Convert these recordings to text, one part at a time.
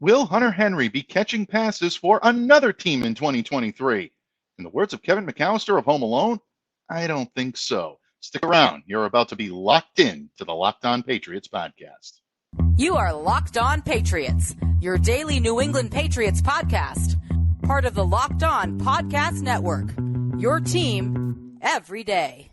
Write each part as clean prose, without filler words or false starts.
Will Hunter Henry be catching passes for another team in 2023? In the words of Kevin McAllister of Home Alone, I don't think so. Stick around. You're about to be locked in to the Locked On Patriots podcast. You are Locked On Patriots, your daily New England Patriots podcast. Part of the Locked On Podcast Network, your team every day.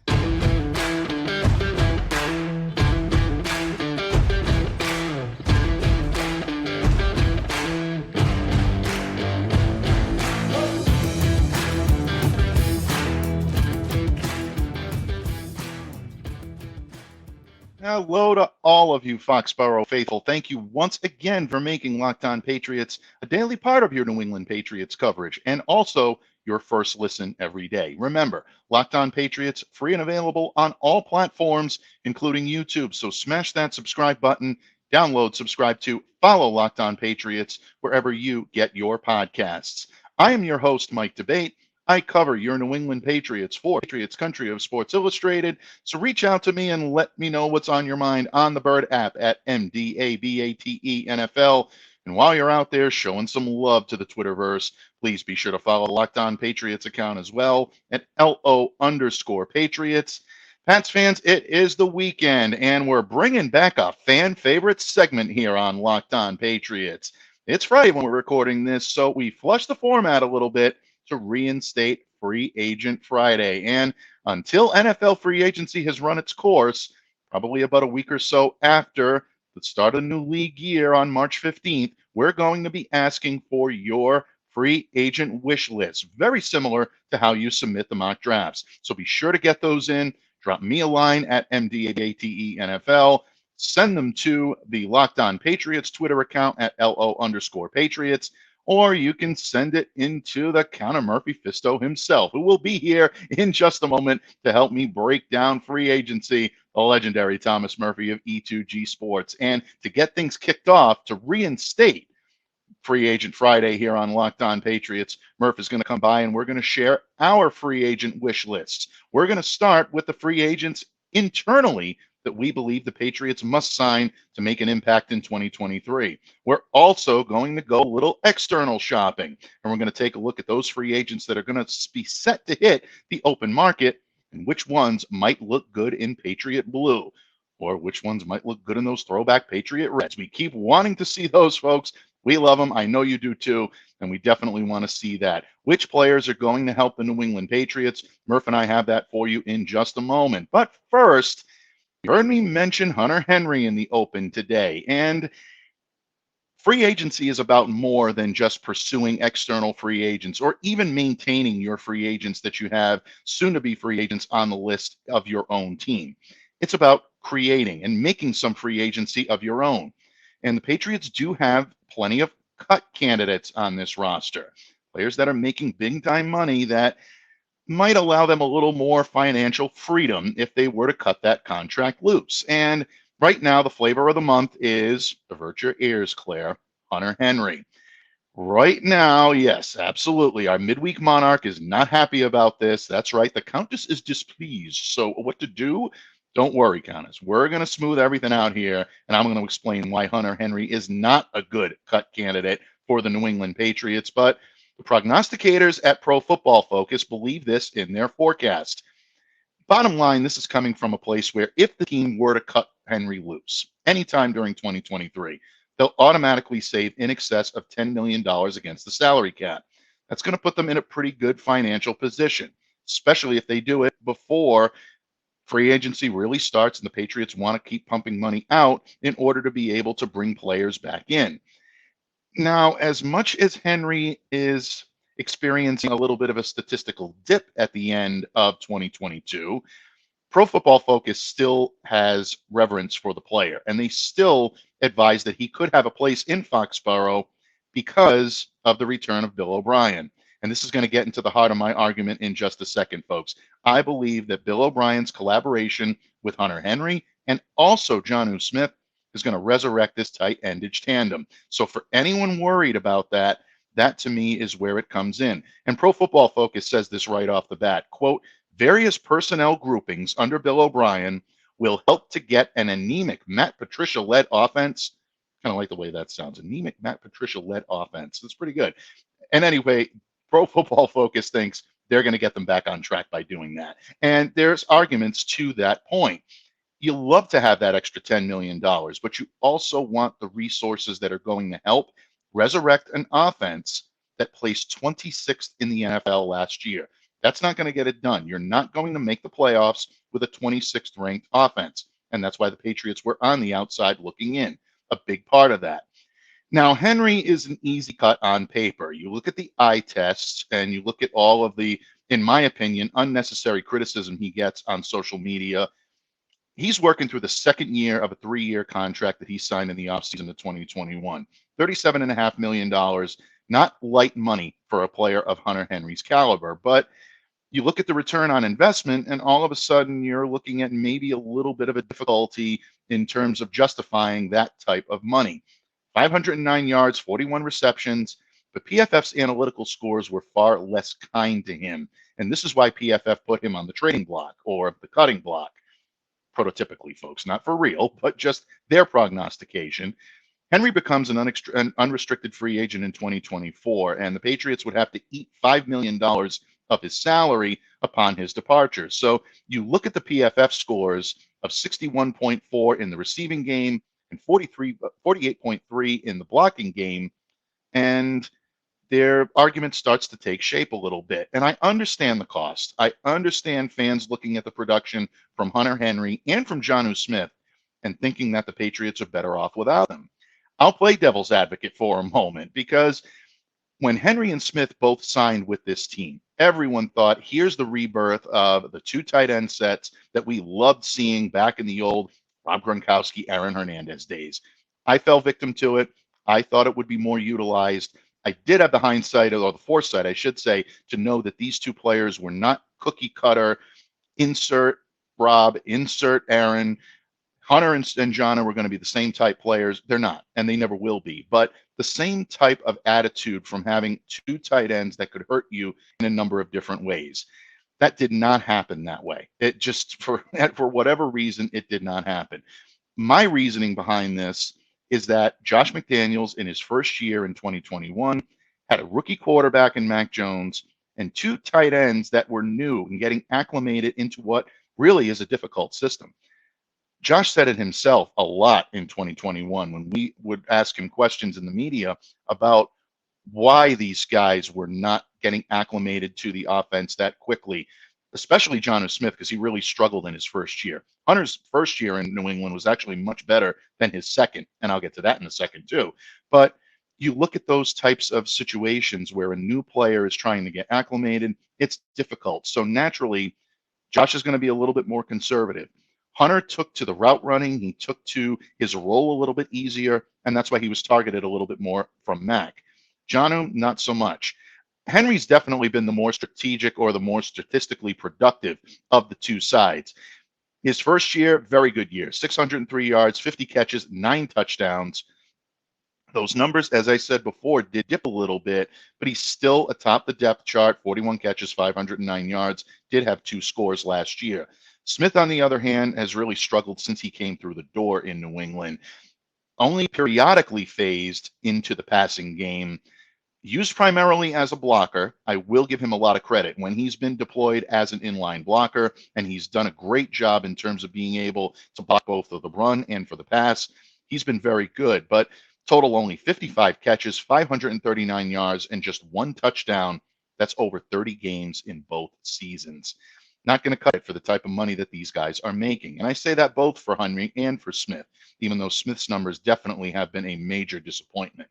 Hello to all of you Foxborough faithful. Thank you once again for making Locked On Patriots a daily part of your New England Patriots coverage and also your first listen every day. Remember, Locked On Patriots, free and available on all platforms, including YouTube. So smash that subscribe button, download, subscribe to, follow Locked On Patriots wherever you get your podcasts. I am your host, Mike Debate. I cover your New England Patriots for Patriots Country of Sports Illustrated. So reach out to me and let me know what's on your mind on the Bird app at MDABATE NFL. And while you're out there showing some love to the Twitterverse, please be sure to follow the Locked On Patriots account as well at LO_Patriots. Pats fans, it is the weekend, and we're bringing back a fan favorite segment here on Locked On Patriots. It's Friday when we're recording this, so we flushed the format a little bit to reinstate Free Agent Friday. And until NFL free agency has run its course, probably about a week or so after the start of the new league year on March 15th, we're going to be asking for your free agent wish list, very similar to how you submit the mock drafts. So be sure to get those in. Drop me a line at MDABATE NFL. Send them to the Locked On Patriots Twitter account at LO_Patriots. Or you can send it into the counter Murphy Fisto himself, who will be here in just a moment to help me break down free agency, the legendary Thomas Murphy of E2G Sports. And to get things kicked off, to reinstate Free Agent Friday here on Locked On Patriots, Murph is going to come by and we're going to share our free agent wish lists. We're going to start with the free agents internally that we believe the Patriots must sign to make an impact in 2023. We're also going to go a little external shopping, and we're going to take a look at those free agents that are going to be set to hit the open market and which ones might look good in Patriot blue or which ones might look good in those throwback Patriot reds. We keep wanting to see those, folks. We love them. I know you do too, and we definitely want to see that. Which players are going to help the New England Patriots? Murph and I have that for you in just a moment. But first, you heard me mention Hunter Henry in the open today, and free agency is about more than just pursuing external free agents or even maintaining your free agents that you have, soon-to-be free agents on the list of your own team. It's about creating and making some free agency of your own. And the Patriots do have plenty of cut candidates on this roster, players that are making big-time money that might allow them a little more financial freedom if they were to cut that contract loose. And right now, the flavor of the month is, avert your ears, Claire, Hunter Henry. Right now, yes, absolutely. Our midweek monarch is not happy about this. That's right. The Countess is displeased. So what to do? Don't worry, Countess. We're going to smooth everything out here, and I'm going to explain why Hunter Henry is not a good cut candidate for the New England Patriots. But the prognosticators at Pro Football Focus believe this in their forecast. Bottom line, this is coming from a place where if the team were to cut Henry loose anytime during 2023, they'll automatically save in excess of $10 million against the salary cap. That's going to put them in a pretty good financial position, especially if they do it before free agency really starts and the Patriots want to keep pumping money out in order to be able to bring players back in. Now, as much as Henry is experiencing a little bit of a statistical dip at the end of 2022, Pro Football Focus still has reverence for the player, and they still advise that he could have a place in Foxborough because of the return of Bill O'Brien. And this is going to get into the heart of my argument in just a second, folks. I believe that Bill O'Brien's collaboration with Hunter Henry and also Jonnu Smith is going to resurrect this tight-ended tandem. So for anyone worried about that, that to me is where it comes in. And Pro Football Focus says this right off the bat, quote, various personnel groupings under Bill O'Brien will help to get an anemic Matt Patricia-led offense Kind of like the way that sounds. Anemic Matt Patricia-led offense. That's pretty good. And anyway, Pro Football Focus thinks they're going to get them back on track by doing that. And there's arguments to that point. You love to have that extra $10 million, but you also want the resources that are going to help resurrect an offense that placed 26th in the NFL last year. That's not going to get it done. You're not going to make the playoffs with a 26th ranked offense. And that's why the Patriots were on the outside looking in, a big part of that. Now, Henry is an easy cut on paper. You look at the eye tests and you look at all of the, in my opinion, unnecessary criticism he gets on social media. He's working through the second year of a 3-year contract that he signed in the offseason of 2021. $37.5 million, not light money for a player of Hunter Henry's caliber. But you look at the return on investment, and all of a sudden you're looking at maybe a little bit of a difficulty in terms of justifying that type of money. 509 yards, 41 receptions, but PFF's analytical scores were far less kind to him. And this is why PFF put him on the trading block or the cutting block. Prototypically, folks, not for real, but just their prognostication. Henry becomes an unrestricted free agent in 2024, and the Patriots would have to eat $5 million of his salary upon his departure. So you look at the PFF scores of 61.4 in the receiving game and 48.3 in the blocking game, and their argument starts to take shape a little bit. And I understand the cost. I understand fans looking at the production from Hunter Henry and from Jonnu Smith and thinking that the Patriots are better off without them. I'll play devil's advocate for a moment, because when Henry and Smith both signed with this team, everyone thought, here's the rebirth of the 2 tight end sets that we loved seeing back in the old Rob Gronkowski, Aaron Hernandez days. I fell victim to it. I thought it would be more utilized. I did have the hindsight, or the foresight, I should say, to know that these 2 players were not cookie cutter, insert Rob, insert Aaron. Hunter and Jonnu were going to be the same type players. They're not, and they never will be. But the same type of attitude from having 2 tight ends that could hurt you in a number of different ways. That did not happen that way. It just, for whatever reason, it did not happen. My reasoning behind this is that Josh McDaniels, in his first year in 2021, had a rookie quarterback in Mac Jones and 2 tight ends that were new and getting acclimated into what really is a difficult system. Josh said it himself a lot in 2021 when we would ask him questions in the media about why these guys were not getting acclimated to the offense that quickly, especially Jonnu Smith, because he really struggled in his first year. Hunter's first year in New England was actually much better than his second, and I'll get to that in a second too. But you look at those types of situations where a new player is trying to get acclimated, it's difficult. So naturally, Josh is going to be a little bit more conservative. Hunter took to the route running. He took to his role a little bit easier, and that's why he was targeted a little bit more from Mac. Jonnu, not so much. Henry's definitely been the more strategic or the more statistically productive of the 2 sides. His first year, very good year, 603 yards, 50 catches, 9 touchdowns. Those numbers, as I said before, did dip a little bit, but he's still atop the depth chart, 41 catches, 509 yards, did have 2 scores last year. Smith, on the other hand, has really struggled since he came through the door in New England. Only periodically phased into the passing game, used primarily as a blocker. I will give him a lot of credit when he's been deployed as an inline blocker, and he's done a great job in terms of being able to block both for the run and for the pass. He's been very good, but total only 55 catches, 539 yards, and just 1 touchdown. That's over 30 games in both seasons. Not going to cut it for the type of money that these guys are making. And I say that both for Henry and for Smith, even though Smith's numbers definitely have been a major disappointment.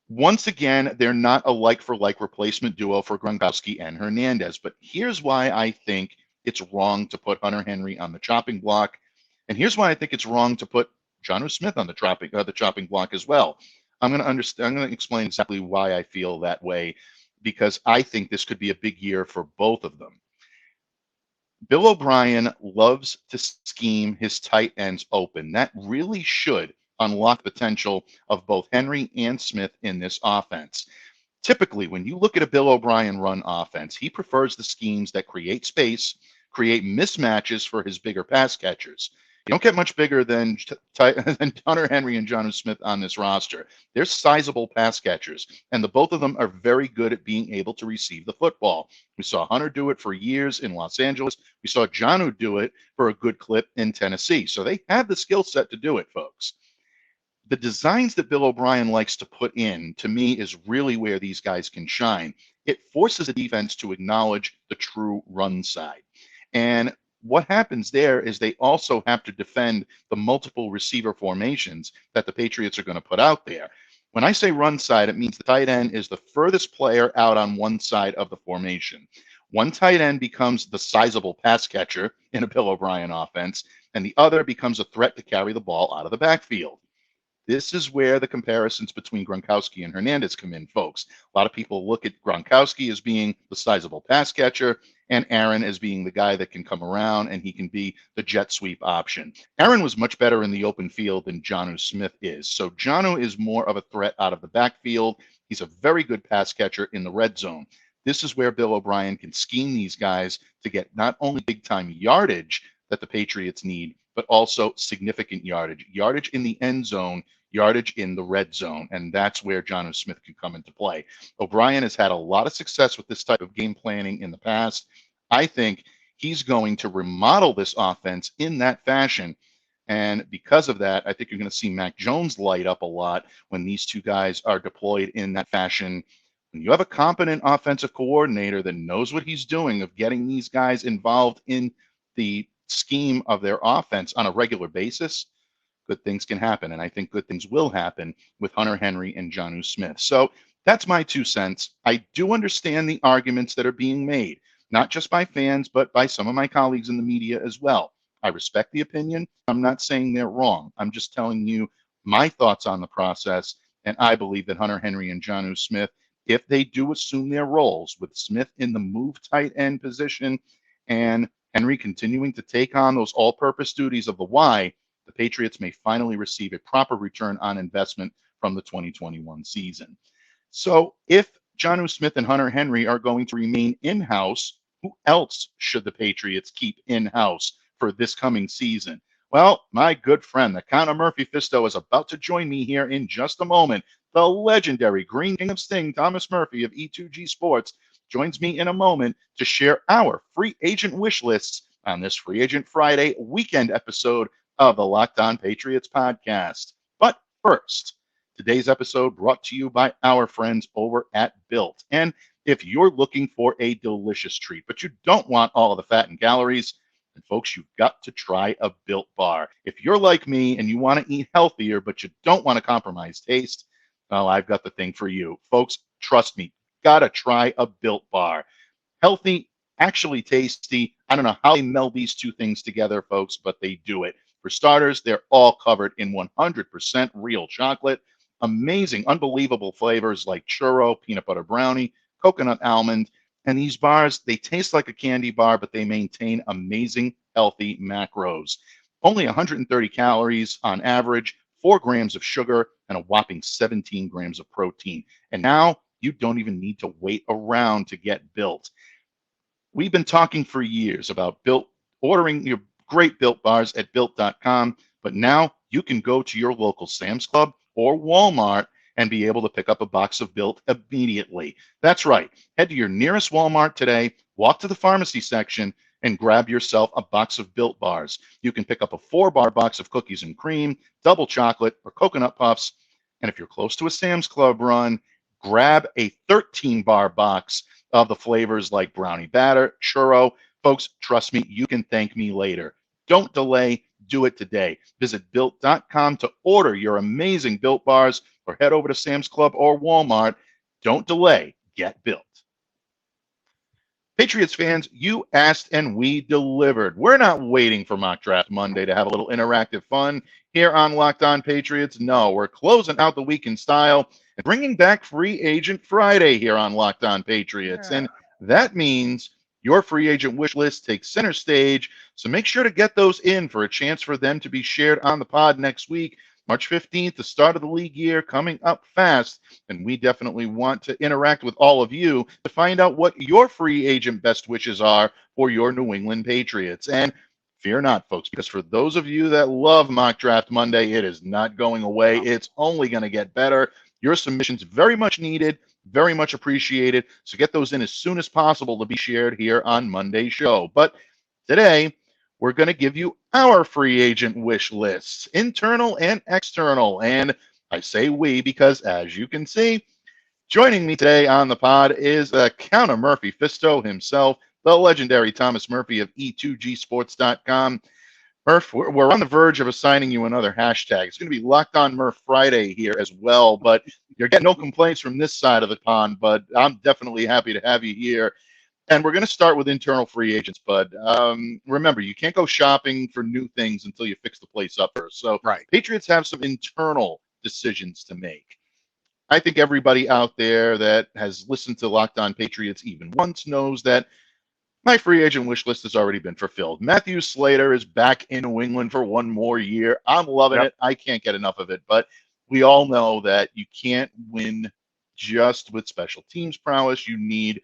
Once again, they're not a like-for-like replacement duo for Gronkowski and Hernandez. But here's why I think it's wrong to put Hunter Henry on the chopping block. And here's why I think it's wrong to put Jonnu Smith on the chopping block as well. I'm going to explain exactly why I feel that way, because I think this could be a big year for both of them. Bill O'Brien loves to scheme his tight ends open. That really should unlock the potential of both Henry and Smith in this offense. Typically, when you look at a Bill O'Brien run offense, he prefers the schemes that create space, create mismatches for his bigger pass catchers. You don't get much bigger than, than Hunter Henry and Jonnu Smith on this roster. They're sizable pass catchers, and the both of them are very good at being able to receive the football. We saw Hunter do it for years in Los Angeles. We saw Jonnu do it for a good clip in Tennessee. So they have the skill set to do it, folks. The designs that Bill O'Brien likes to put in, to me, is really where these guys can shine. It forces a defense to acknowledge the true run side. And what happens there is they also have to defend the multiple receiver formations that the Patriots are going to put out there. When I say run side, it means the tight end is the furthest player out on one side of the formation. One tight end becomes the sizable pass catcher in a Bill O'Brien offense, and the other becomes a threat to carry the ball out of the backfield. This is where the comparisons between Gronkowski and Hernandez come in, folks. A lot of people look at Gronkowski as being the sizable pass catcher and Aaron as being the guy that can come around and he can be the jet sweep option. Aaron was much better in the open field than Jonnu Smith is. So Jonnu is more of a threat out of the backfield. He's a very good pass catcher in the red zone. This is where Bill O'Brien can scheme these guys to get not only big-time yardage that the Patriots need, but also significant yardage in the end zone, yardage in the red zone, and that's where Jonnu Smith can come into play. O'Brien has had a lot of success with this type of game planning in the past. I think he's going to remodel this offense in that fashion, and because of that, I think you're going to see Mac Jones light up a lot when these two guys are deployed in that fashion. When you have a competent offensive coordinator that knows what he's doing of getting these guys involved in the scheme of their offense on a regular basis, good things can happen. And I think good things will happen with Hunter Henry and Jonnu Smith. So that's my 2 cents. I do understand the arguments that are being made, not just by fans, but by some of my colleagues in the media as well. I respect the opinion. I'm not saying they're wrong. I'm just telling you my thoughts on the process. And I believe that Hunter Henry and Jonnu Smith, if they do assume their roles with Smith in the move tight end position and Henry continuing to take on those all-purpose duties of the Y, the Patriots may finally receive a proper return on investment from the 2021 season. So if Jonnu Smith and Hunter Henry are going to remain in-house, who else should the Patriots keep in-house for this coming season? Well, my good friend, the Count of Murphy Fisto, is about to join me here in just a moment. The legendary Green King of Sting, Thomas Murphy of E2G Sports, joins me in a moment to share our free agent wish lists on this Free Agent Friday weekend episode of the Locked On Patriots podcast. But first, today's episode brought to you by our friends over at Built. And if you're looking for a delicious treat, but you don't want all of the fat and calories, then folks, you've got to try a Built bar. If you're like me and you want to eat healthier, but you don't want to compromise taste, well, I've got the thing for you. Folks, trust me, gotta try a Built bar. Healthy, actually tasty. I don't know how they meld these two things together, folks, but they do it. For starters, they're all covered in 100% real chocolate. Amazing, unbelievable flavors like churro, peanut butter brownie, coconut almond. And these bars, they taste like a candy bar, but they maintain amazing, healthy macros. Only 130 calories on average, 4 grams of sugar, and a whopping 17 grams of protein. And now you don't even need to wait around to get Built. We've been talking for years about Built, ordering your great Built bars at Built.com, but now you can go to your local Sam's Club or Walmart and be able to pick up a box of Built immediately. That's right. Head to your nearest Walmart today, walk to the pharmacy section, and grab yourself a box of Built bars. You can pick up a 4-bar box of cookies and cream, double chocolate, or coconut puffs. And if you're close to a Sam's Club run, grab a 13-bar box of the flavors like brownie batter, churro. Folks, trust me, you can thank me later. Don't delay. Do it today. Visit Built.com to order your amazing Built bars or head over to Sam's Club or Walmart. Don't delay. Get Built. Patriots fans, you asked and we delivered. We're not waiting for Mock Draft Monday to have a little interactive fun here on Locked On Patriots. No, we're closing out the week in style and bringing back Free Agent Friday here on Locked On Patriots. Yeah. And that means your free agent wish list takes center stage, so make sure to get those in for a chance for them to be shared on the pod next week. March 15th, the start of the league year coming up fast, and we definitely want to interact with all of you to find out what your free agent best wishes are for your New England Patriots. And Fear not, folks, because for those of you that love Mock Draft Monday, it is not going away. It's only going to get better. Your submissions very much needed, very much appreciated. So get those in as soon as possible to be shared here on Monday's show. But today, we're going to give you our free agent wish lists, internal and external. And I say we because, as you can see, joining me today on the pod is Count of Murphy Fisto himself, the legendary Thomas Murphy of E2Gsports.com. Murph, we're on the verge of assigning you another hashtag. It's going to be Locked On Murph Friday here as well, but you're getting no complaints from this side of the pond, but I'm definitely happy to have you here. And we're going to start with internal free agents, bud. Remember, you can't go shopping for new things until you fix the place up first. So Right. Patriots have some internal decisions to make. I think everybody out there that has listened to Locked On Patriots even once knows that my free agent wish list has already been fulfilled. Matthew Slater is back in New England for one more year. I'm loving it. I can't get enough of it. But we all know that you can't win just with special teams prowess. You need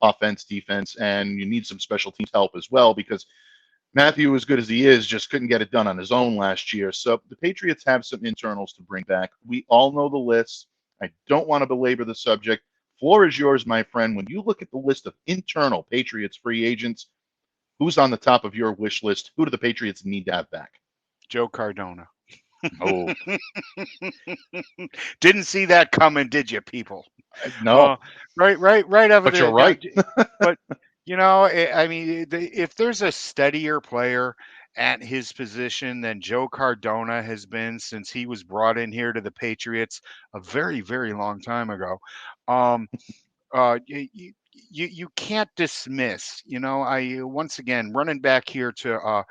offense, defense, and you need some special teams help as well, because Matthew, as good as he is, just couldn't get it done on his own last year. So the Patriots have some internals to bring back. We all know the list. I don't want to belabor the subject. Floor is yours, my friend. When you look at the list of internal Patriots free agents, who's on the top of your wish list? Who do the Patriots need to have back? Joe Cardona. Oh, Didn't see that coming, did you, people? no. Right. But you're right. But, I mean, if there's a steadier player at his position than Joe Cardona has been since he was brought in here to the Patriots a very, very long time ago, you can't dismiss. I once again running back here to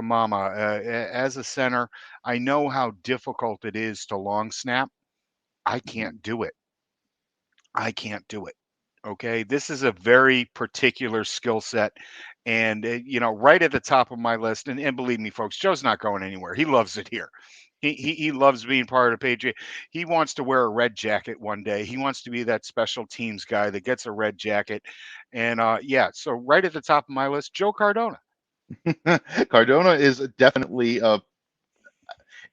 Mama as a center. I know how difficult it is to long snap. I can't do it. Okay, this is a very particular skill set, and right at the top of my list. And believe me, folks, Joe's not going anywhere. He loves it here. He loves being part of Patriot. He wants to wear a red jacket one day. He wants to be that special teams guy that gets a red jacket. And so right at the top of my list, Joe Cardona. Cardona is definitely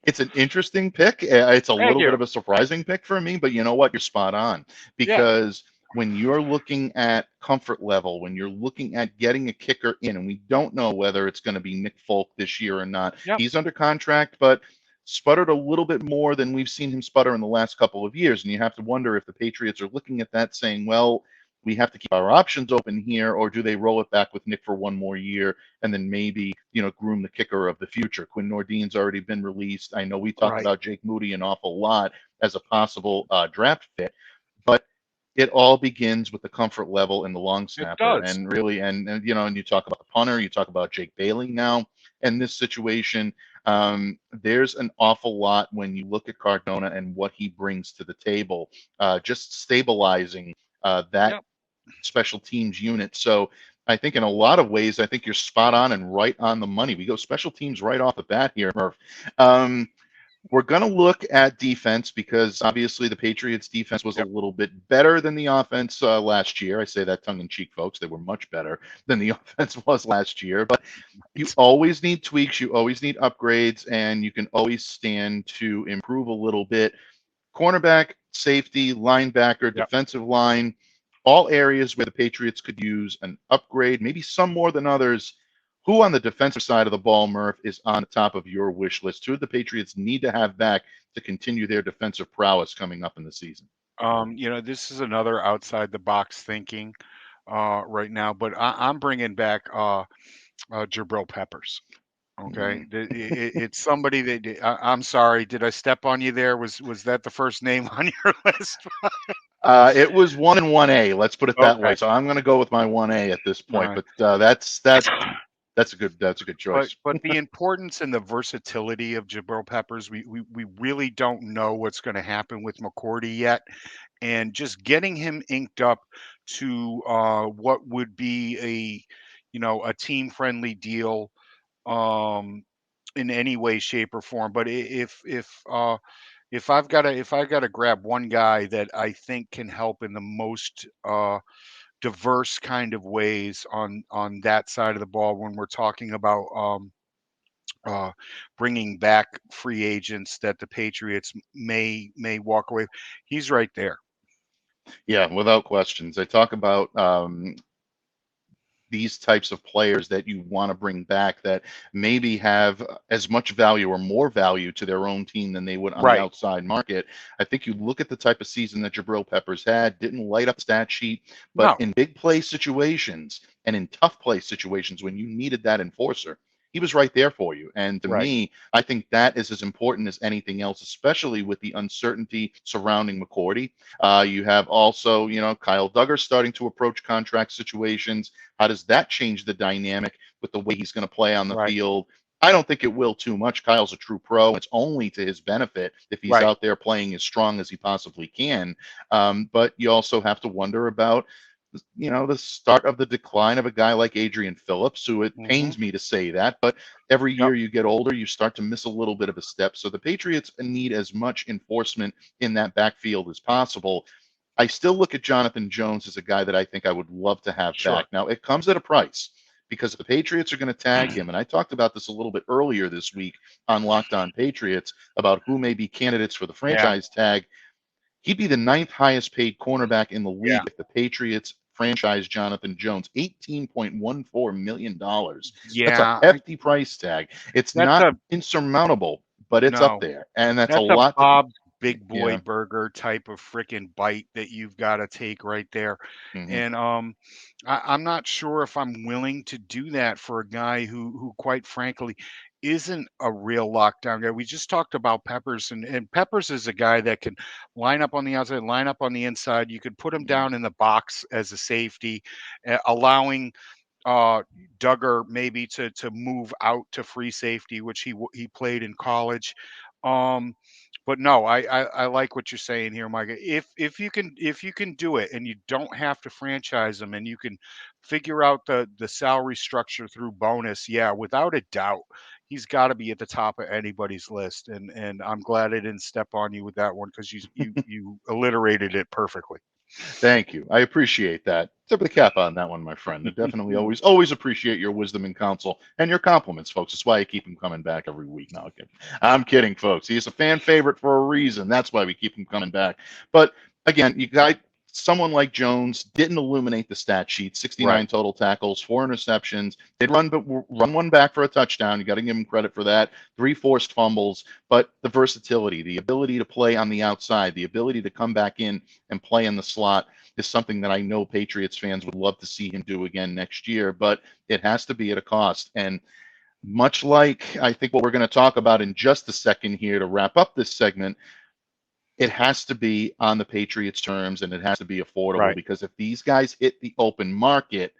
it's an interesting pick. It's a little bit of a surprising pick for me, but you know what? You're spot on, because when you're looking at comfort level, when you're looking at getting a kicker in, and we don't know whether it's going to be Nick Folk this year or not. Yep. He's under contract, but sputtered a little bit more than we've seen him sputter in the last couple of years. And you have to wonder if the Patriots are looking at that saying, well, we have to keep our options open here, or do they roll it back with Nick for one more year and then maybe, groom the kicker of the future? Quinn Nordine's already been released. I know we talked about Jake Moody an awful lot as a possible draft fit, but it all begins with the comfort level and the long snapper. And really, and you talk about the punter, you talk about Jake Bailey now in this situation. There's an awful lot when you look at Cardona and what he brings to the table, just stabilizing that special teams unit. So I think in a lot of ways, I think you're spot on and right on the money. We go special teams right off the bat here, Murph. We're going to look at defense because obviously the Patriots defense was a little bit better than the offense last year. I say that tongue in cheek, folks. They were much better than the offense was last year, but you always need tweaks. You always need upgrades, and you can always stand to improve a little bit. Cornerback, safety, linebacker, defensive line, all areas where the Patriots could use an upgrade, maybe some more than others. Who on the defensive side of the ball, Murph, is on the top of your wish list? Who the Patriots need to have back to continue their defensive prowess coming up in the season? This is another outside the box thinking right now, but I'm bringing back Jabril Peppers. Okay, it's somebody that I'm sorry. Did I step on you there? Was that the first name on your list? It was 1 and 1A. Let's put it that way. So I'm going to go with my 1A at this point. Right. But that's a good choice. But the importance and the versatility of Jabril Peppers, we really don't know what's going to happen with McCourty yet, and just getting him inked up to what would be a team friendly deal in any way, shape, or form. But if I've got to grab one guy that I think can help in the most diverse kind of ways on that side of the ball when we're talking about uh, bringing back free agents that the Patriots may walk away. He's right there. Yeah, without questions. I talk about these types of players that you want to bring back that maybe have as much value or more value to their own team than they would on the Right. outside market. I think you look at the type of season that Jabril Peppers had, didn't light up the stat sheet, but No. in big play situations and in tough play situations when you needed that enforcer, he was right there for you. And to Right. me, I think that is as important as anything else, especially with the uncertainty surrounding McCourty. You have also, Kyle Duggar starting to approach contract situations. How does that change the dynamic with the way he's going to play on the Right. field? I don't think it will too much. Kyle's a true pro. It's only to his benefit if he's Right. out there playing as strong as he possibly can. But you also have to wonder about, the start of the decline of a guy like Adrian Phillips, who it Hmm. pains me to say that, but every Yep. year you get older, you start to miss a little bit of a step. So the Patriots need as much enforcement in that backfield as possible. I still look at Jonathan Jones as a guy that I think I would love to have Sure. back. Now, it comes at a price because the Patriots are going to tag him. And I talked about this a little bit earlier this week on Locked On Patriots about who may be candidates for the Yeah. franchise tag. He'd be the ninth highest paid cornerback in the Yeah. league if the Patriots franchise Jonathan Jones. $18.14 million. That's a Yeah. hefty price tag. It's That's not a insurmountable, but it's up no. there. And that's a That's a lot to, Bob's Big Boy yeah. Burger type of freaking bite that you've got to take right there. Hmm. And I'm not sure if I'm willing to do that for a guy who quite frankly isn't a real lockdown guy. We just talked about Peppers, and Peppers is a guy that can line up on the outside, line up on the inside. You could put him down in the box as a safety, allowing Duggar maybe to move out to free safety, which he played in college. Um, but no, I like what you're saying here, Mike. If you can do it and you don't have to franchise him and you can figure out the salary structure through bonus, yeah, without a doubt, he's got to be at the top of anybody's list. And I'm glad I didn't step on you with that one because you alliterated it perfectly. Thank you. I appreciate that. Tip of the cap on that one, my friend. I definitely always appreciate your wisdom and counsel and your compliments, folks. That's why I keep him coming back every week. No, I'm kidding, folks. He's a fan favorite for a reason. That's why we keep him coming back. But again, you got someone like Jones didn't illuminate the stat sheet. 69 Right, total tackles, 4 interceptions. Did run one back for a touchdown. You got to give him credit for that. 3 forced fumbles, but the versatility, the ability to play on the outside, the ability to come back in and play in the slot is something that I know Patriots fans would love to see him do again next year, but it has to be at a cost. And much like I think what we're going to talk about in just a second here to wrap up this segment, it has to be on the Patriots' terms and it has to be affordable right, because if these guys hit the open market,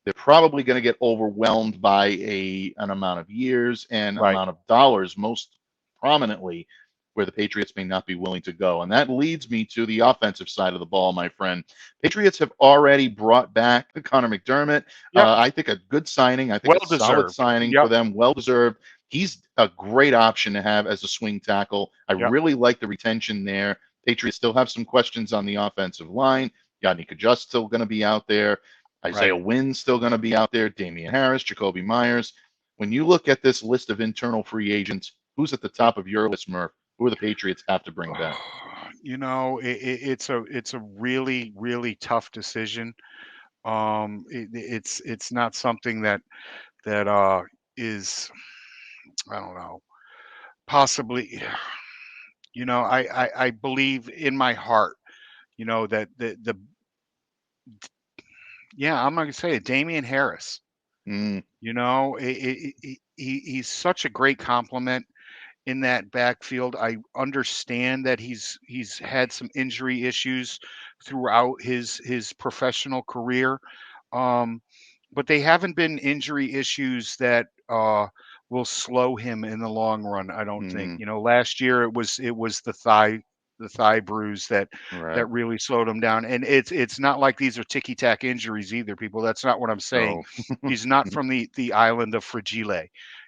they're probably going to get overwhelmed by an amount of years and right. amount of dollars, most prominently, where the Patriots may not be willing to go. And that leads me to the offensive side of the ball, my friend. Patriots have already brought back Connor McDermott. Yep, I think a good signing. I think well a solid deserved. signing for Yep, them, well deserved. He's a great option to have as a swing tackle. I yep, really like the retention there. Patriots still have some questions on the offensive line. Yannick Adjust still going to be out there. right. Isaiah Wynn's still going to be out there. Damian Harris, Jakobi Meyers. When you look at this list of internal free agents, who's at the top of your list, Murph? Who are the Patriots have to bring back? It's a really tough decision. It's not something that is, I don't know, possibly. I believe in my heart, that the yeah, I'm gonna say it, Damian Harris. Mm, He's such a great compliment in that backfield. I understand that he's had some injury issues throughout his professional career, um, but they haven't been injury issues that will slow him in the long run. I don't think. mm, Last year it was the thigh bruise that right. really slowed him down, and it's not like these are ticky tack injuries either. People, that's not what I'm saying. No. He's not from the island of Fragile.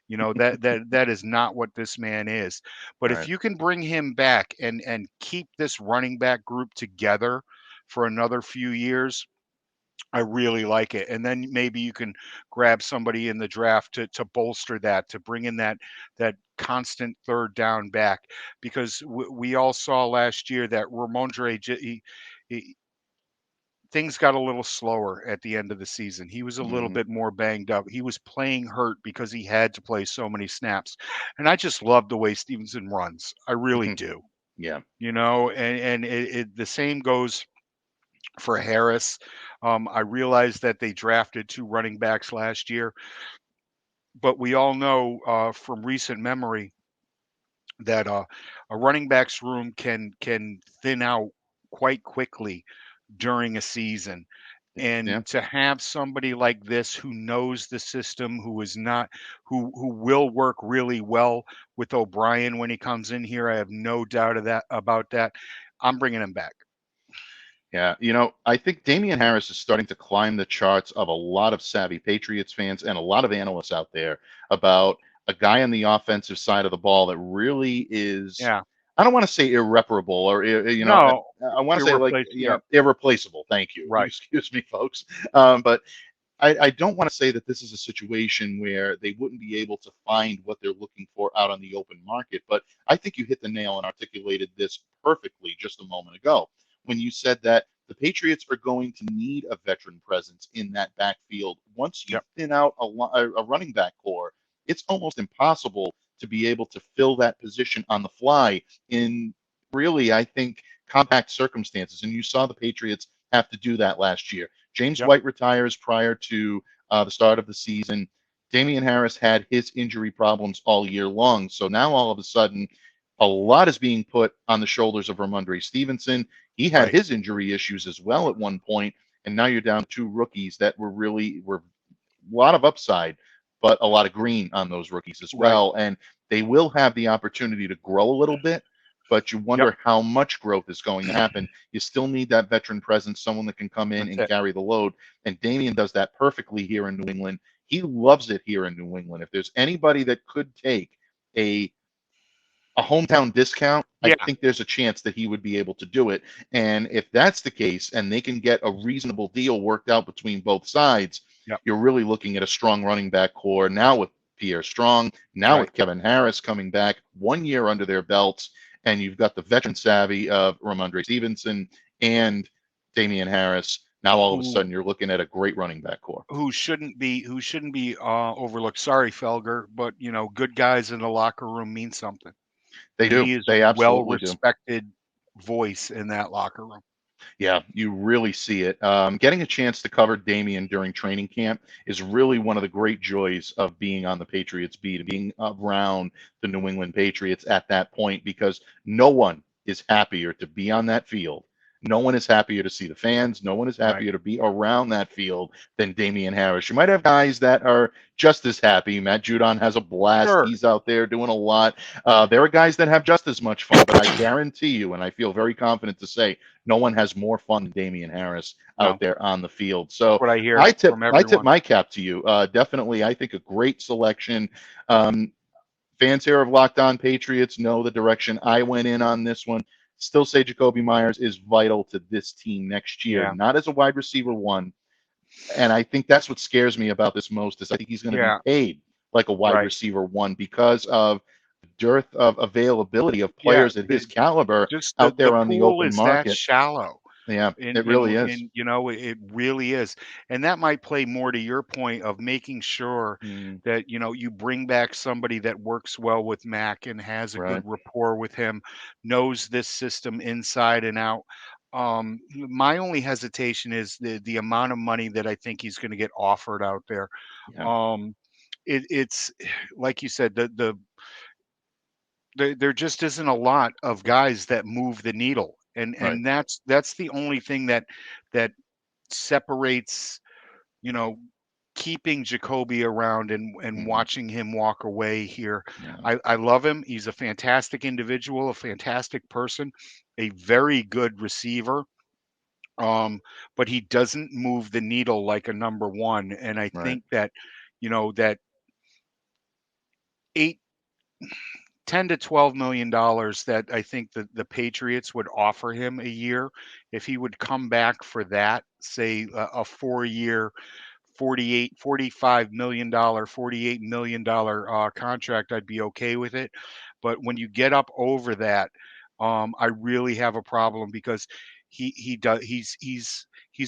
That is not what this man is. But if Right. you can bring him back and keep this running back group together for another few years, I really like it. And then maybe you can grab somebody in the draft to bolster that, to bring in that constant third down back, because we all saw last year that Ramondre things got a little slower at the end of the season. He was a little Hmm. bit more banged up. He was playing hurt because he had to play so many snaps. And I just love the way Stevenson runs. I really do. Yeah. And the same goes for Harris. I realized that they drafted 2 running backs last year, but we all know from recent memory that a running backs room can thin out quite quickly during a season. Yeah. And to have somebody like this who knows the system, who is not, who will work really well with O'Brien when he comes in here, I have no doubt of that about that. I'm bringing him back. Yeah, I think Damian Harris is starting to climb the charts of a lot of savvy Patriots fans and a lot of analysts out there about a guy on the offensive side of the ball that really is, Yeah. I don't want to say irreparable or, No, I want to say like, yeah, irreplaceable. Thank you. right. Excuse me, folks. But I don't want to say that this is a situation where they wouldn't be able to find what they're looking for out on the open market. But I think you hit the nail and articulated this perfectly just a moment ago when you said that the Patriots are going to need a veteran presence in that backfield. Once you Yep. thin out a running back core, it's almost impossible to be able to fill that position on the fly in really, I think, compact circumstances. And you saw the Patriots have to do that last year. James Yep. White retires prior to the start of the season. Damian Harris had his injury problems all year long. So now all of a sudden, a lot is being put on the shoulders of Ramondre Stevenson. He had Right. his injury issues as well at one point, and now you're down 2 rookies that were a lot of upside, but a lot of green on those rookies as Right. well. And they will have the opportunity to grow a little bit, but you Yep. wonder how much growth is going to happen. You still need that veteran presence, someone that can come in That's and it. carry the load. And Damian does that perfectly here in New England. He loves it here in New England. If there's anybody that could take a a hometown discount, I Yeah. think there's a chance that he would be able to do it. And if that's the case, and they can get a reasonable deal worked out between both sides, Yep. you're really looking at a strong running back core now with Pierre Strong, now Right. with Kevin Harris coming back 1 year under their belts, and you've got the veteran savvy of Ramondre Stevenson and Damian Harris. Now all of a Who sudden you're looking at a great running back core. who shouldn't be overlooked. Sorry, Felger, but good guys in the locker room mean something. They And do. he is a They absolutely do. well-respected voice in that locker room. Yeah, you really see it. Getting a chance to cover Damian during training camp is really one of the great joys of being on the Patriots beat and being around the New England Patriots at that point because no one is happier to be on that field. No one is happier to see the fans. No one is Right. happier to be around that field than Damian Harris. You might have guys that are just as happy. Matt Judon has a blast. Sure. He's out there doing a lot. There are guys that have just as much fun, but I guarantee you, and I feel very confident to say, no one has more fun than Damian Harris No, out there on the field. that's So what I hear I tip from I tip everyone. my cap to you. Definitely, I think a great selection. Um, Fans here of Locked On Patriots know the direction I went in on this one. Still say Jakobi Meyers is vital to this team next year, Yeah. not as a wide receiver one. And I think that's what scares me about this most is I think he's going to be Yeah. paid like a wide Right. receiver one because of dearth of availability of Yeah. players at his caliber Just the out the there on the pool open is that market. shallow. Yeah, And it really and is. and it really is. And that might play more to your point of making sure Mm, that you bring back somebody that works well with Mac and has a good right. rapport with him, knows this system inside and out. My only hesitation is the amount of money that I think he's going to get offered out there. Yeah, Um, it's like you said, there just isn't a lot of guys that move the needle, and right. and that's the only thing that separates, you know, keeping Jacoby around and Hmm. watching him walk away here. Yeah, I love him. He's a fantastic individual, a fantastic person, a very good receiver. Um, but he doesn't move the needle like a number one. And I right. think that, that eight $10 to $12 million that I think the Patriots would offer him a year. If he would come back for that, say a 4-year, $45 million, $48 million contract, I'd be okay with it. But when you get up over that, I really have a problem because he's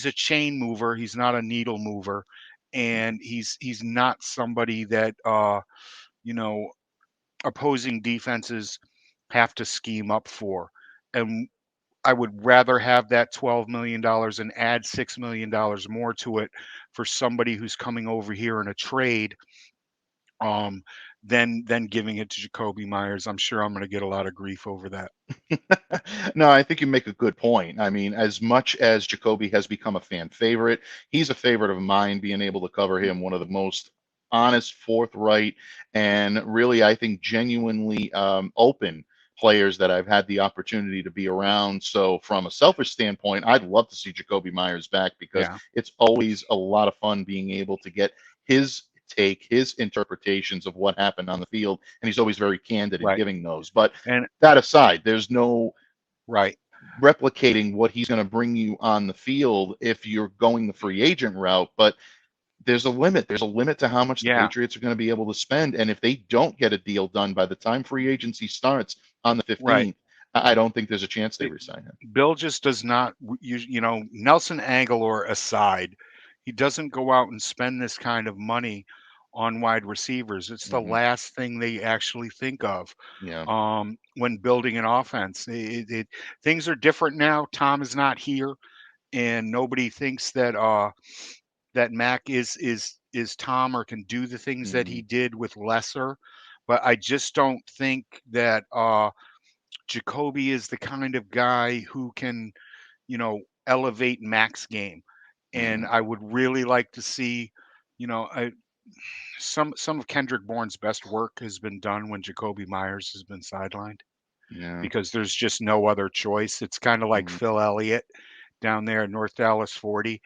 a chain mover. He's not a needle mover, and he's not somebody that you know opposing defenses have to scheme up for. And I would rather have that $12 million and add $6 million more to it for somebody who's coming over here in a trade, um, than giving it to Jakobi Meyers. I'm sure I'm going to get a lot of grief over that. No, I think you make a good point. I mean, as much as Jakobi has become a fan favorite, he's a favorite of mine, being able to cover him, one of the most honest, forthright, and really, I think, genuinely open players that I've had the opportunity to be around. So, from a selfish standpoint, I'd love to see Jakobi Meyers back because Yeah, it's always a lot of fun being able to get his take, his interpretations of what happened on the field, and he's always very candid in right. giving those. But And that aside, there's no right. replicating what he's going to bring you on the field if you're going the free agent route. But there's a limit. There's a limit to how much the Yeah, Patriots are going to be able to spend. And if they don't get a deal done by the time free agency starts on the right. 15th, I don't think there's a chance they It- resign him. Bill just does not, Nelson Aguilar aside, he doesn't go out and spend this kind of money on wide receivers. It's the Hmm. last thing they actually think of Yeah. when building an offense. Things are different now. Tom is not here, and nobody thinks that Mac is Tom or can do the things that he Hmm. did with lesser. But I just don't think that Jakobi is the kind of guy who can, elevate Mac's game. And Yeah. I would really like to see, some of Kendrick Bourne's best work has been done when Jakobi Meyers has been sidelined Yeah. because there's just no other choice. It's kind of like Hmm. Phil Elliott down there in North Dallas 40.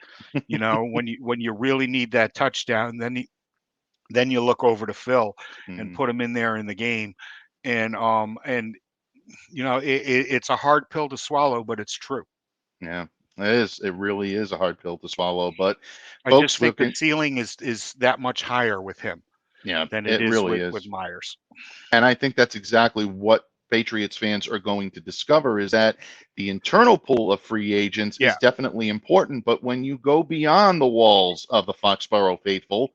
When you really need that touchdown, then you look over to Phil and Hmm. put him in there in the game. And it's a hard pill to swallow, but it's true. Yeah. It is. It really is a hard pill to swallow. But I just folks think the looking, ceiling is that much higher with him yeah, than it it is really with is. Myers. And I think that's exactly what Patriots fans are going to discover is that the internal pool of free agents Yeah, is definitely important. But when you go beyond the walls of the Foxborough faithful,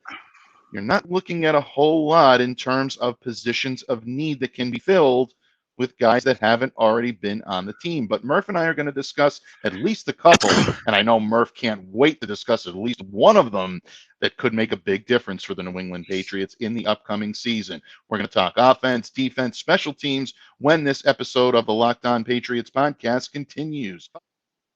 you're not looking at a whole lot in terms of positions of need that can be filled with guys that haven't already been on the team. But Murph and I are going to discuss at least a couple, and I know Murph can't wait to discuss at least one of them that could make a big difference for the New England Patriots in the upcoming season. We're going to talk offense, defense, special teams when this episode of the Locked On Patriots podcast continues.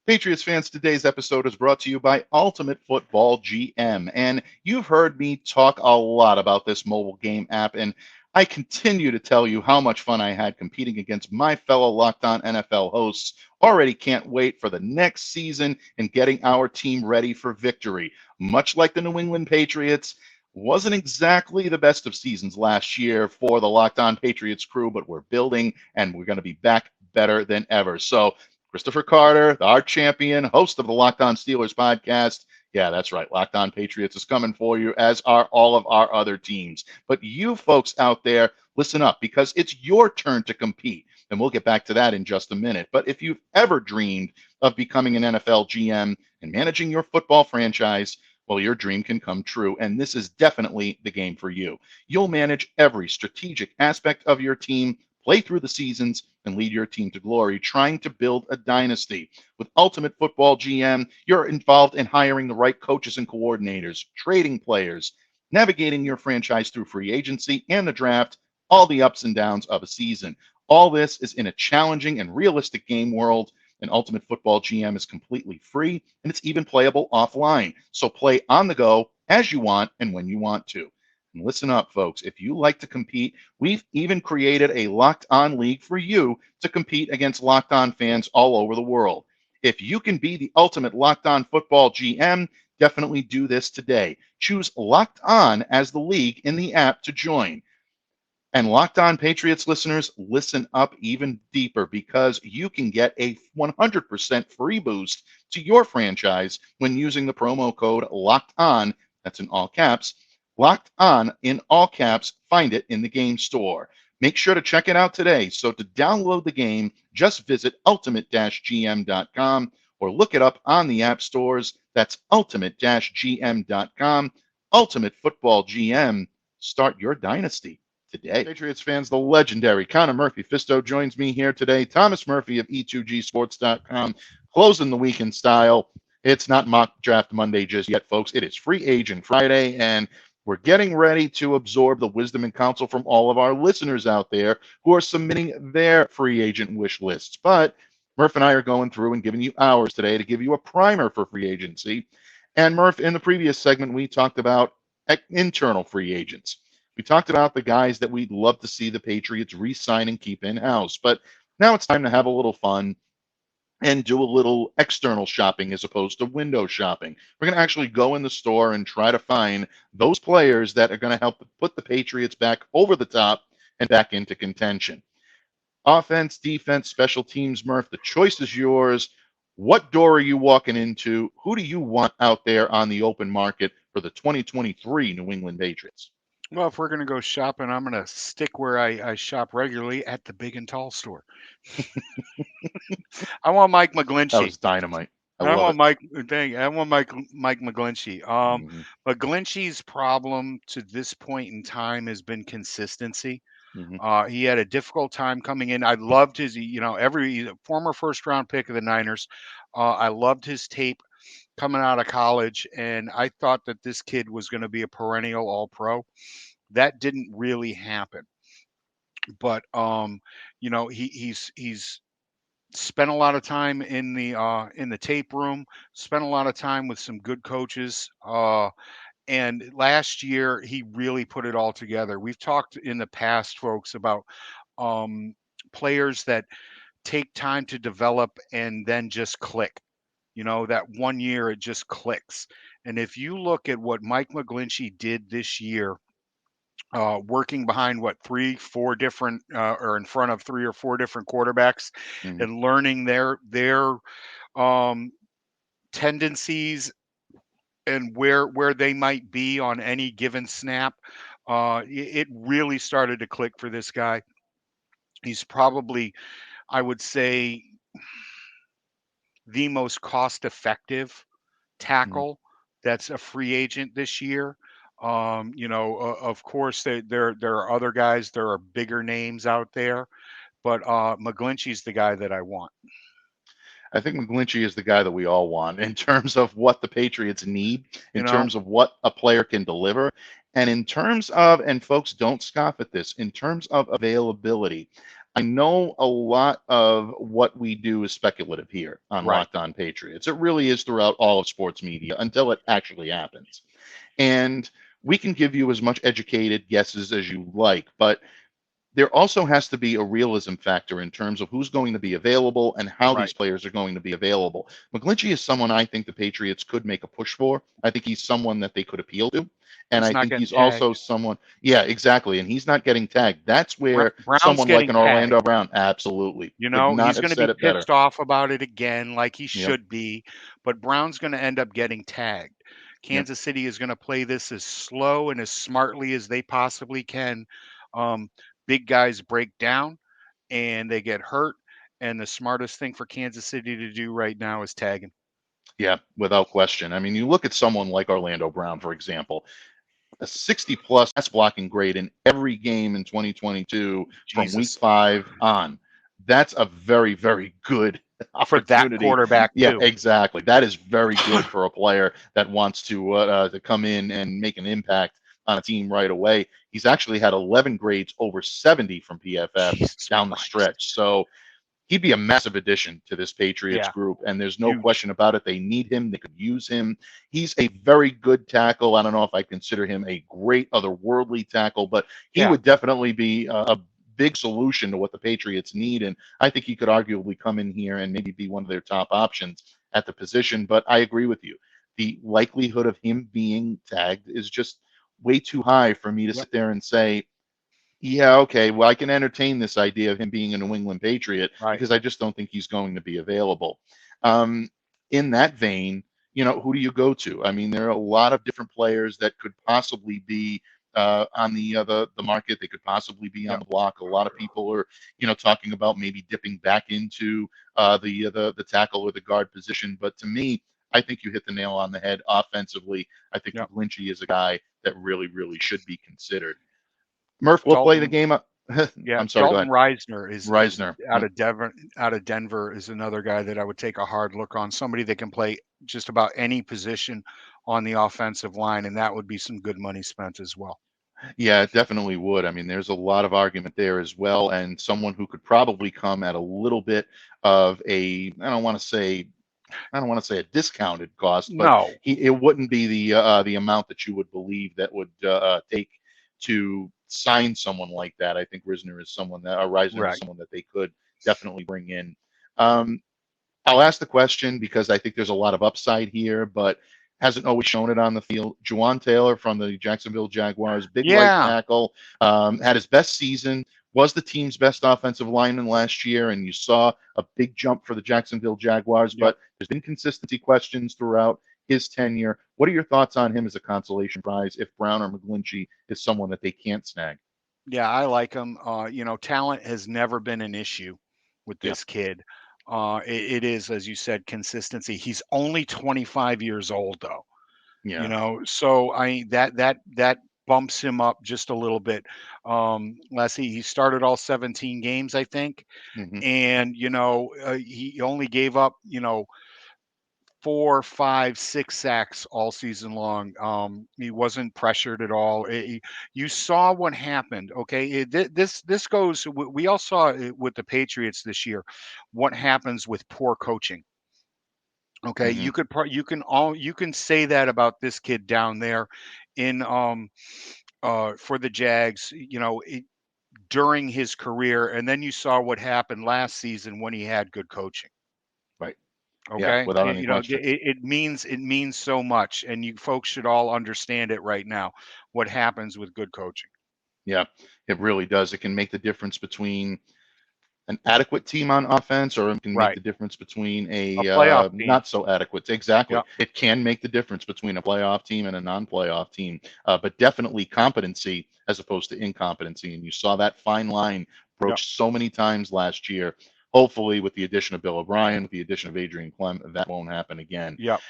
Patriots fans, today's episode is brought to you by Ultimate Football GM. And you've heard me talk a lot about this mobile game app, and I continue to tell you how much fun I had competing against my fellow Locked On NFL hosts. Already can't wait for the next season and getting our team ready for victory. Much like the New England Patriots, wasn't exactly the best of seasons last year for the Locked On Patriots crew, but we're building and we're going to be back better than ever. So Christopher Carter, our champion, host of the Locked On Steelers podcast. Yeah, that's right. Locked On Patriots is coming for you, as are all of our other teams. But you folks out there, listen up because it's your turn to compete. And we'll get back to that in just a minute. But if you've ever dreamed of becoming an NFL GM and managing your football franchise, well, your dream can come true. And this is definitely the game for you. You'll manage every strategic aspect of your team, play through the seasons, and lead your team to glory, trying to build a dynasty. With Ultimate Football GM, you're involved in hiring the right coaches and coordinators, trading players, navigating your franchise through free agency and the draft, all the ups and downs of a season. All this is in a challenging and realistic game world. And Ultimate Football GM is completely free and it's even playable offline. So play on the go as you want and when you want to. And listen up, folks. If you like to compete, we've even created a Locked On League for you to compete against Locked On fans all over the world. If you can be the ultimate Locked On Football GM, definitely do this today. Choose Locked On as the league in the app to join. And Locked On Patriots listeners, listen up even deeper because you can get a 100% free boost to your franchise when using the promo code Locked On. That's in all caps. Locked On in all caps. Find it in the game store. Make sure to check it out today. So to download the game, just visit ultimate-gm.com or look it up on the app stores. That's ultimate-gm.com. Ultimate Football GM. Start your dynasty today. Patriots fans, the legendary Connor Murphy Fisto joins me here today. Thomas Murphy of E2GSports.com, closing the week in style. It's not mock draft Monday just yet, folks. It is free agent Friday, and we're getting ready to absorb the wisdom and counsel from all of our listeners out there who are submitting their free agent wish lists. But Murph and I are going through and giving you hours today to give you a primer for free agency. And Murph, in the previous segment, we talked about internal free agents. We talked about the guys that we'd love to see the Patriots re-sign and keep in-house. But now it's time to have a little fun and do a little external shopping as opposed to window shopping. We're going to actually go in the store and try to find those players that are going to help put the Patriots back over the top and back into contention. Offense, defense, special teams, Murph, the choice is yours. What door are you walking into? Who do you want out there on the open market for the 2023 New England Patriots? Well, if we're going to go shopping, I'm going to stick where I shop regularly at the big and tall store. I want Mike McGlinchey. That was dynamite. I want Mike McGlinchey. McGlinchey's problem to this point in time has been consistency. He had a difficult time coming in. I loved his, every former first round pick of the Niners. I loved his tape coming out of college, and I thought that this kid was going to be a perennial All-Pro. That didn't really happen. But he's spent a lot of time in the tape room, spent a lot of time with some good coaches. And last year he really put it all together. We've talked in the past, folks, about players that take time to develop and then just click. That 1 year it just clicks. And if you look at what Mike McGlinchey did this year, working behind three, four different, or in front of 3 or 4 different quarterbacks, and learning their tendencies and where they might be on any given snap, it really started to click for this guy. He's probably, I would say, the most cost-effective tackle that's a free agent this year. Of course, there are other guys. There are bigger names out there, but McGlinchey's the guy that I want. I think McGlinchey is the guy that we all want in terms of what the Patriots need, in terms of what a player can deliver, and in terms of, and folks, don't scoff at this, in terms of availability. I know a lot of what we do is speculative here on Locked On Patriots. It really is throughout all of sports media until it actually happens. And we can give you as much educated guesses as you like, but there also has to be a realism factor in terms of who's going to be available and how these players are going to be available. McGlinchey is someone I think the Patriots could make a push for. I think he's someone that they could appeal to. And I think he's also someone, yeah, exactly. And he's not getting tagged. That's where someone like an Orlando Brown, absolutely. He's going to be pissed off about it again, like he should be. But Brown's going to end up getting tagged. Kansas City is going to play this as slow and as smartly as they possibly can. Big guys break down and they get hurt. And the smartest thing for Kansas City to do right now is tag him. Yeah, without question. I mean, you look at someone like Orlando Brown, for example, a 60-plus pass blocking grade in every game in 2022 from week 5 on. That's a very, very good for that quarterback. Yeah, exactly. That is very good for a player that wants to come in and make an impact on a team right away. He's actually had 11 grades over 70 from PFF down the stretch. So he'd be a massive addition to this Patriots group, and there's no question about it. They need him. They could use him. He's a very good tackle. I don't know if I consider him a great otherworldly tackle, but he would definitely be a big solution to what the Patriots need, and I think he could arguably come in here and maybe be one of their top options at the position. But I agree with you. The likelihood of him being tagged is just way too high for me to sit there and say Yeah, okay. Well, I can entertain this idea of him being a New England Patriot Right. because I just don't think he's going to be available. Um, in that vein, who do you go to? I mean, there are a lot of different players that could possibly be on the market. They could possibly be on Yep. the block. A lot of people are, talking about maybe dipping back into the tackle or the guard position. But to me, I think you hit the nail on the head offensively. I think Yep. McGlinchey is a guy that really, really should be considered. Murph, we'll play the Dalton. game up. Yeah, I'm sorry, go Dalton ahead. Reisner is Reisner. out of Denver. Out of Denver is another guy that I would take a hard look on. Somebody that can play just about any position on the offensive line, and that would be some good money spent as well. Yeah, it definitely would. I mean, there's a lot of argument there as well, and someone who could probably come at a little bit of a, I don't want to say a discounted cost, but No, it wouldn't be the amount that you would believe that would take to sign someone like that. I think Reisner is right. someone that they could definitely bring in. Um, I'll ask the question because I think there's a lot of upside here, but hasn't always shown it on the field. Juwan Taylor from the Jacksonville Jaguars, big right Yeah, tackle, had his best season, was the team's best offensive lineman last year, and you saw a big jump for the Jacksonville Jaguars, yep. but there's been consistency questions throughout his tenure. What are your thoughts on him as a consolation prize if Brown or McGlinchey is someone that they can't snag? Yeah, I like him. Talent has never been an issue with Yeah, this kid. It is, as you said, consistency. He's only 25 years old, though. yeah. So that bumps him up just a little bit. Let's see, he started all 17 games, I think, Hmm. and he only gave up 4, 5, 6 sacks all season long. He wasn't pressured at all. You saw what happened. Okay, this goes. We all saw it with the Patriots this year. What happens with poor coaching? Okay, Hmm. you can say that about this kid down there in for the Jags, during his career, and then you saw what happened last season when he had good coaching. Right. Yeah, Okay, without any question. it means so much, and you folks should all understand it right now. What happens with good coaching? Yeah, it really does. It can make the difference between an adequate team on offense, or it can make Right, the difference between a a playoff team. not so adequate. Exactly. Yep, It can make the difference between a playoff team and a non-playoff team, but definitely competency as opposed to incompetency. And you saw that fine line yep, broached so many times last year. Hopefully, with the addition of Bill O'Brien, with the addition of Adrian Clem, that won't happen again. yep.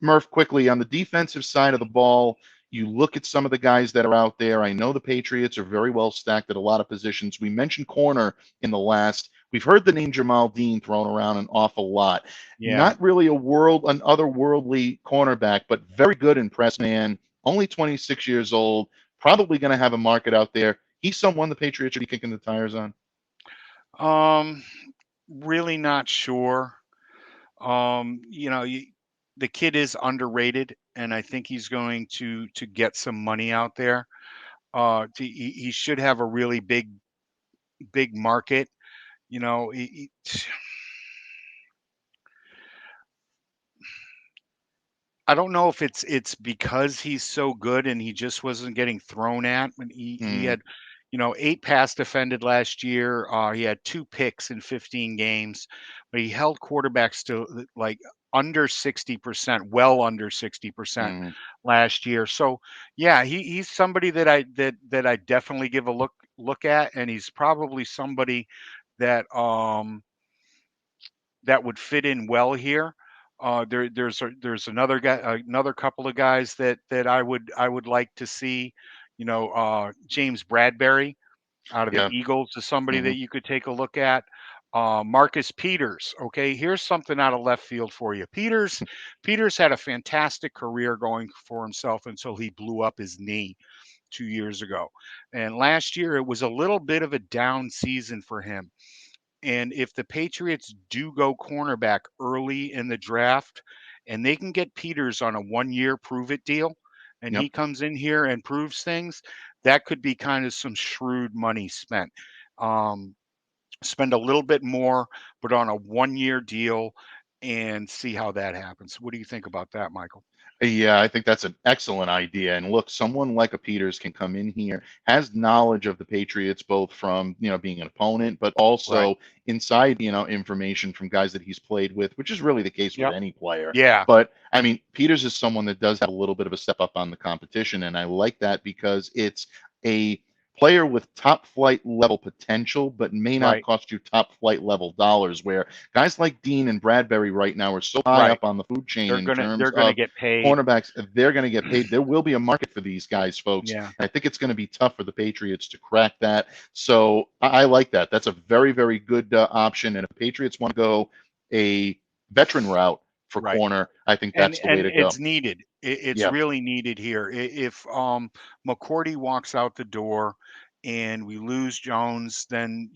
Murph, quickly on the defensive side of the ball, you look at some of the guys that are out there. I know the Patriots are very well stacked at a lot of positions. We mentioned corner in the last. We've heard the name Jamal Dean thrown around an awful lot. Yeah. Not really an otherworldly cornerback, but very good in press man. Only 26 years old. Probably going to have a market out there. He's someone the Patriots should be kicking the tires on. Um, Really not sure. The kid is underrated, and I think he's going to get some money out there. He should have a really big market. You know, I don't know if it's because he's so good and he just wasn't getting thrown at. And he Mm, had, 8 pass defended last year. He had 2 picks in 15 games, but he held quarterbacks to like under 60%, well under 60% mm, last year. So yeah, he's somebody that I definitely give a look at, and he's probably somebody that that would fit in well here. There's another guy, another couple of guys that I would like to see. James Bradbury out of the yeah. Eagles is somebody Hmm. that you could take a look at. Marcus Peters. Okay, here's something out of left field for you. Peters had a fantastic career going for himself until he blew up his knee 2 years ago, and last year it was a little bit of a down season for him. And if the Patriots do go cornerback early in the draft and they can get Peters on a 1 year prove it deal and Yep. he comes in here and proves things, that could be kind of some shrewd money spent. Um, Spend a little bit more, but on a 1 year deal and see how that happens. What do you think about that, Michael? Yeah, I think that's an excellent idea. And look, someone like a Peters can come in here, has knowledge of the Patriots, both from, being an opponent, but Right. also inside, information from guys that he's played with, which is really the case with Yep. any player. Yeah. But I mean, Peters is someone that does have a little bit of a step up on the competition. And I like that because it's a player with top flight level potential, but may not Right. cost you top flight level dollars, where guys like Dean and Bradbury right now are so high Right. up on the food chain in They're terms gonna of get paid. cornerbacks. They're going to get paid. There will be a market for these guys, folks. Yeah. And I think it's going to be tough for the Patriots to crack that. So I like that. That's a very, very good option. And if the Patriots want to go a veteran route for Right. corner, I think And that's the way to go. it's needed. It's Yeah. really needed here. If McCourty walks out the door and we lose Jones, then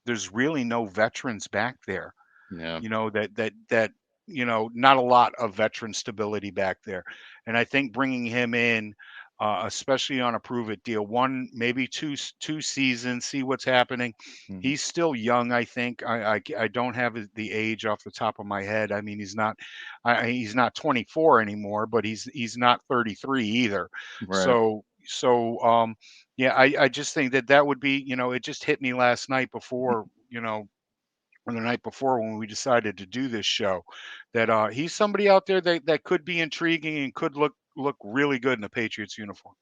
there's really no veterans back there. Yeah. Not a lot of veteran stability back there. And I think bringing him in, especially on a prove it deal, one, maybe two seasons, see what's happening. Mhm. He's still young. I think I don't have the age off the top of my head. I mean, he's not 24 anymore, but he's not 33 either. Right. So yeah, I just think that would be, it just hit me last night before, or the night before when we decided to do this show, that he's somebody out there that could be intriguing and could look really good in a Patriots uniform.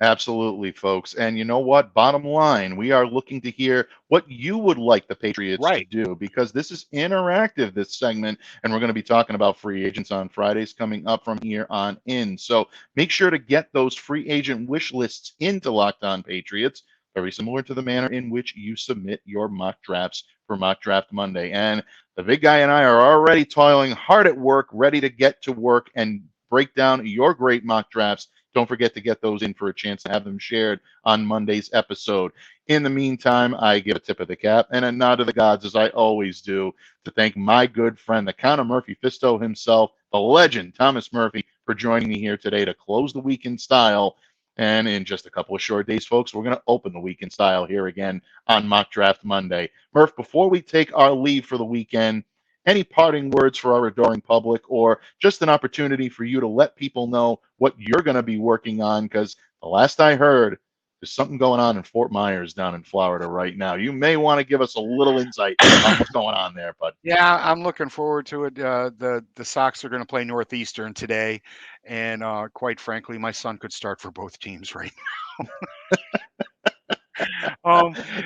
Absolutely, folks. And you know what? Bottom line, we are looking to hear what you would like the Patriots to Right. do, because this is interactive, this segment, and we're going to be talking about free agents on Fridays coming up from here on in. So make sure to get those free agent wish lists into Locked On Patriots, very similar to the manner in which you submit your mock drafts for Mock Draft Monday. And the big guy and I are already toiling hard at work, ready to get to work and break down your great mock drafts. Don't forget to get those in for a chance to have them shared on Monday's episode. In the meantime, I give a tip of the cap and a nod to the gods, as I always do, to thank my good friend, the Count of Murphy Fisto himself, the legend, Thomas Murphy, for joining me here today to close the week in style. And in just a couple of short days, folks, we're going to open the week in style here again on Mock Draft Monday. Murph, before we take our leave for the weekend, any parting words for our adoring public, or just an opportunity for you to let people know what you're going to be working on? Because the last I heard, there's something going on in Fort Myers down in Florida right now. You may want to give us a little insight on what's going on there, bud. Yeah, I'm looking forward to it. The Sox are going to play Northeastern today, and quite frankly, my son could start for both teams right now.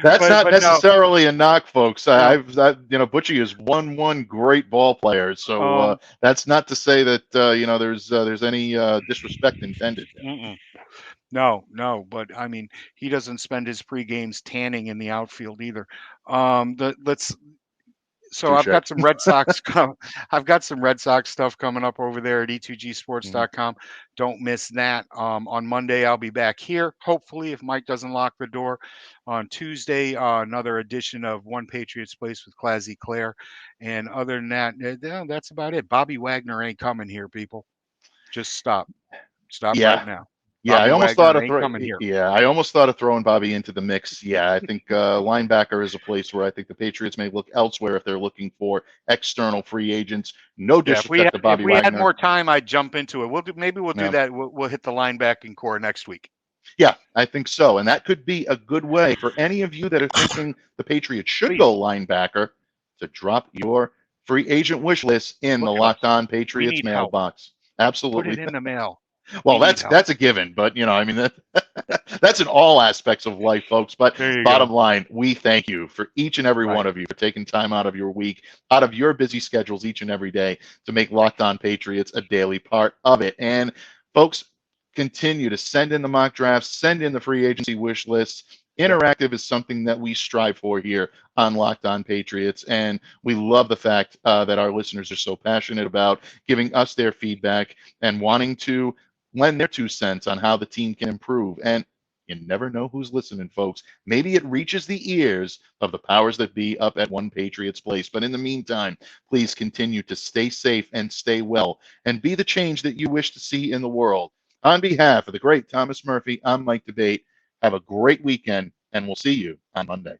That's not but no. necessarily a knock, folks. No. Butchie is one great ball player, so that's not to say that there's any disrespect intended there. No, but I mean, he doesn't spend his pre-games tanning in the outfield either. So Touche. I've got some Red Sox stuff coming up over there at e2gsports.com. Don't miss that. On Monday, I'll be back here, hopefully, if Mike doesn't lock the door. On Tuesday, another edition of One Patriots Place with Classy Claire. And other than that, that's about it. Bobby Wagner ain't coming here, people. Just stop. Stop right now. Yeah, Bobby I almost Wagner thought of coming here. I almost thought of throwing Bobby into the mix. Yeah, I think linebacker is a place where I think the Patriots may look elsewhere if they're looking for external free agents. No disrespect to Bobby Wagner. If we had more time, I'd jump into it. Maybe we'll do that. We'll hit the linebacking core next week. Yeah, I think so. And that could be a good way for any of you that are thinking the Patriots should go linebacker to drop your free agent wish list in the Locked On Patriots mailbox. Absolutely. Put it in the mail. Well, that's a given, but that's in all aspects of life, folks. But bottom line, we thank you for each and every one of you for taking time out of your week, out of your busy schedules each and every day to make Locked On Patriots a daily part of it. And folks, continue to send in the mock drafts, send in the free agency wish lists. Interactive is something that we strive for here on Locked On Patriots, and we love the fact that our listeners are so passionate about giving us their feedback and wanting to lend their 2 cents on how the team can improve. And you never know who's listening, folks. Maybe it reaches the ears of the powers that be up at One Patriots Place. But in the meantime, please continue to stay safe and stay well and be the change that you wish to see in the world. On behalf of the great Thomas Murphy, I'm Mike Debate. Have a great weekend, and we'll see you on Monday.